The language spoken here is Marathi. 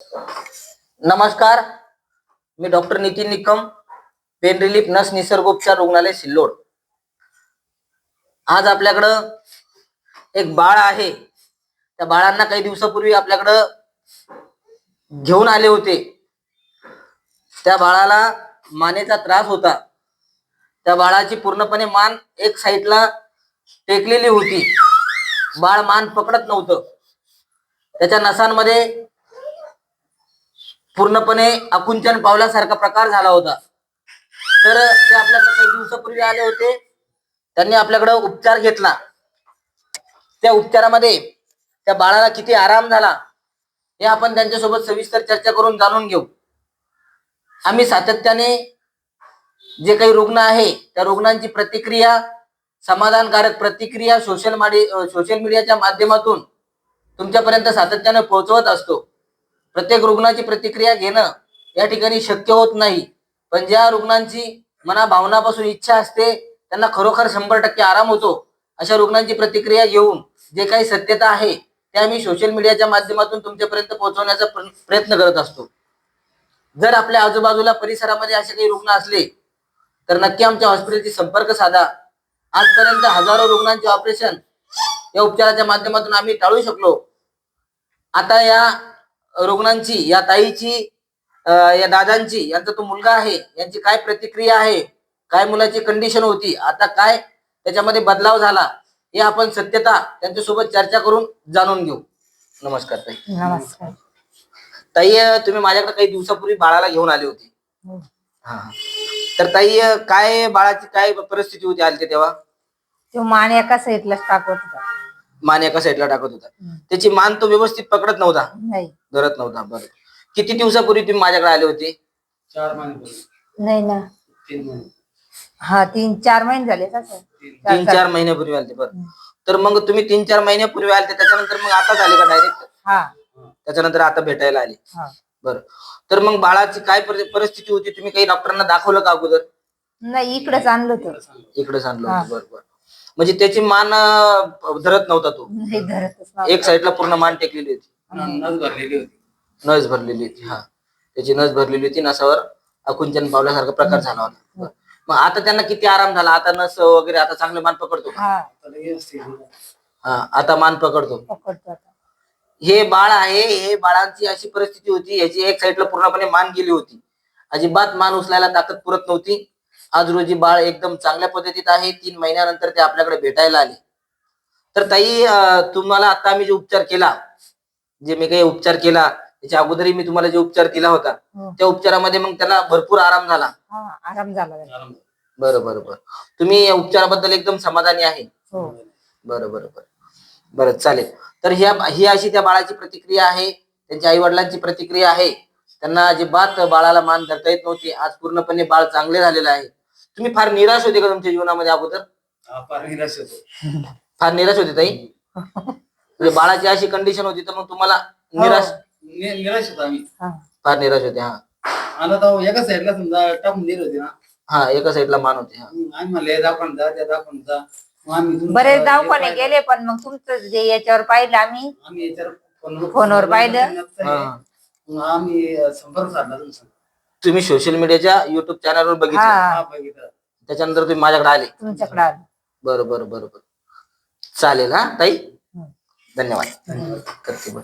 नमस्कार, मी doctor Nitin Nikam, pain relief नस निसर्गोपचार रुग्णालय सिल्लोड। आज आपल्याकडं एक बाळ आहे। त्या बाळांना काही दिवसापूर्वी आपल्याकडं घेऊन आले होते। त्या बाळाला मानेचा त्रास होता। त्या बाळाची पूर्णपणे मान एक साईडला टेकलेली होती। बाळ मान पकडत नव्हतं। त्याच्या नसांमध्ये पूर्णपणे आकुंचन पावल्यासारखा प्रकार झाला होता। तर ते आपल्याकडे काही दिवसापूर्वी आले होते। त्यांनी आपल्याकडे उपचार घेतला। त्या उपचारामध्ये त्या बाळाला किती आराम झाला हे आपण त्यांच्यासोबत सविस्तर चर्चा करून जाणून घेऊ। आम्ही सातत्याने जे काही रुग्ण आहे त्या रुग्णांची प्रतिक्रिया, समाधानकारक प्रतिक्रिया सोशल मीडियाच्या माध्यमातून तुमच्यापर्यंत सातत्याने पोहोचवत असतो। प्रत्येक रुग्णाची प्रतिक्रिया घेणं या ठिकाणी शक्य होत नाही, पण ज्या रुग्णांची मनाभावनापासून इच्छा असते, त्यांना खरोखर 100% आराम होतो, अशा रुग्णांची प्रतिक्रिया घेऊन जे काही सत्यता आहे ते आम्ही सोशल मीडियाच्या माध्यमातून तुमच्यापर्यंत पोहोचवण्याचा प्रयत्न करत असतो। जर आपल्या आजूबाजूला परिसरामध्ये असे काही रुग्ण असले तर नक्की आमच्या हॉस्पिटलशी संपर्क साधा। आजपर्यंत हजारो रुग्णांचे ऑपरेशन या उपचाराच्या माध्यमातून आम्ही टाळू शकलो। आता या रुग्णांची, या ताईची, या दादांची, यांचा तो मुलगा आहे, यांची काय प्रतिक्रिया आहे, काय मुलाची कंडिशन होती, आता काय त्याच्यामध्ये बदलाव झाला, हे आपण सत्यता त्यांच्यासोबत चर्चा करून जाणून घेऊ। नमस्कार ताई। नमस्कार ताई, तुम्ही माझ्याकडे काही दिवसापूर्वी बाळाला घेऊन आले होते। हा, तर ताई काय बाळाची काय परिस्थिती होती आली तेव्हा? तो मान एका साईडला टाकत होता। मान एका साईडला टाकत होता। त्याची मान तो व्यवस्थित पकडत नव्हता, नाही धरत नव्हता। बरं, किती दिवसापूर्वी तुम्ही माझ्याकडे आले होते? 4 महिने नाही ना, 3 महिने हा 3-4 महिने झाले का सर? 3-4 महिन्यापूर्वी आले। बरं, तर मग तुम्ही 3-4 महिन्यापूर्वी आले, त्याच्यानंतर मग आता झाले का डायरेक्ट? हा त्याच्यानंतर आता भेटायला आले। हा बरं, तर मग बाळाची काय परिस्थिती होती? तुम्ही काही डॉक्टरांना दाखवलं का अगोदर? नाही, इकडेच आणलं होतं। इकडेच आणलं होतं। बरं बरं, म्हणजे त्याची मान धरत नव्हता तो, नाही धरतच एक साईडला पूर्ण मान टेकलेली होती, नस भरलेली होती। नस भरलेली होती। हा, त्याची नस भरलेली होती, नसावर आकुंचन पावल्यासारखा प्रकार झाला होता। बरं, मग आता त्यांना किती आराम झाला? आता नस वगैरे आता चांगले मान पकडतो का? हा हा, आता मान पकडतो। पकडतो आता। हे बाळ आहे, हे बाळांची अशी परिस्थिती होती, याची एक साईडला पूर्णपणे मान गेली होती, अजिबात मान उचलायला ताकद पुरत नव्हती। आज रोजी बाळ एकदम चांगल्या पद्धतीत आहे। 3 महिन्यानंतर ते आपल्याकडे भेटायला आले। तर ताई, तुम्हाला आता मी जे उपचार केला, जे मी काही उपचार केला, त्याच्या अगोदरही मी तुम्हाला जे उपचार दिला होता, त्या उपचारामध्ये मग त्याला भरपूर आराम झाला। हा, आराम झाला त्याला। बरं बरं बरं, तुम्ही या उपचाराबद्दल एकदम समाधानी आहे? हो बरं बरं बरं बरं, चालेल। तर ही अशी त्या बाळाची प्रतिक्रिया आहे, त्यांच्या आई वडिलांची प्रतिक्रिया आहे। त्यांना अजिबात बाळाला मान धरता येत नव्हती, आज पूर्णपणे बाळ चांगले झालेलं आहे। तुम्ही फार निराश होते का तुमच्या जीवनामध्ये अगोदर? फार निराश होतो। फार निराश होते ताई? म्हणजे बाळाची अशी कंडिशन होती तर मग तुम्हाला निराश निराश होतो आम्ही। फार निराश होते। हा, आता तो एका साईडला समजा टाकून दिली होती ना, हा, एका साईडला मान होते। आम्ही म्हणले दाखवून जा, त्या दाखवून जा। मग आम्ही बरेच दवाखाने गेले, पण मग तुमचं जे याच्यावर पाहिलं आम्ही याच्यावर फोनवर पाहिलं। मग आम्ही संपर्क साधला तुमचा। तुम्ही सोशल मीडियाच्या युट्यूब चॅनलवर बघितलं, हा, बघितलं, त्याच्यानंतर तुम्ही माझ्याकडे आले? तुमच्याकडे आलं। बरं बरं बरं बरं, चालेल। हा ताई, धन्यवाद। करते बरं।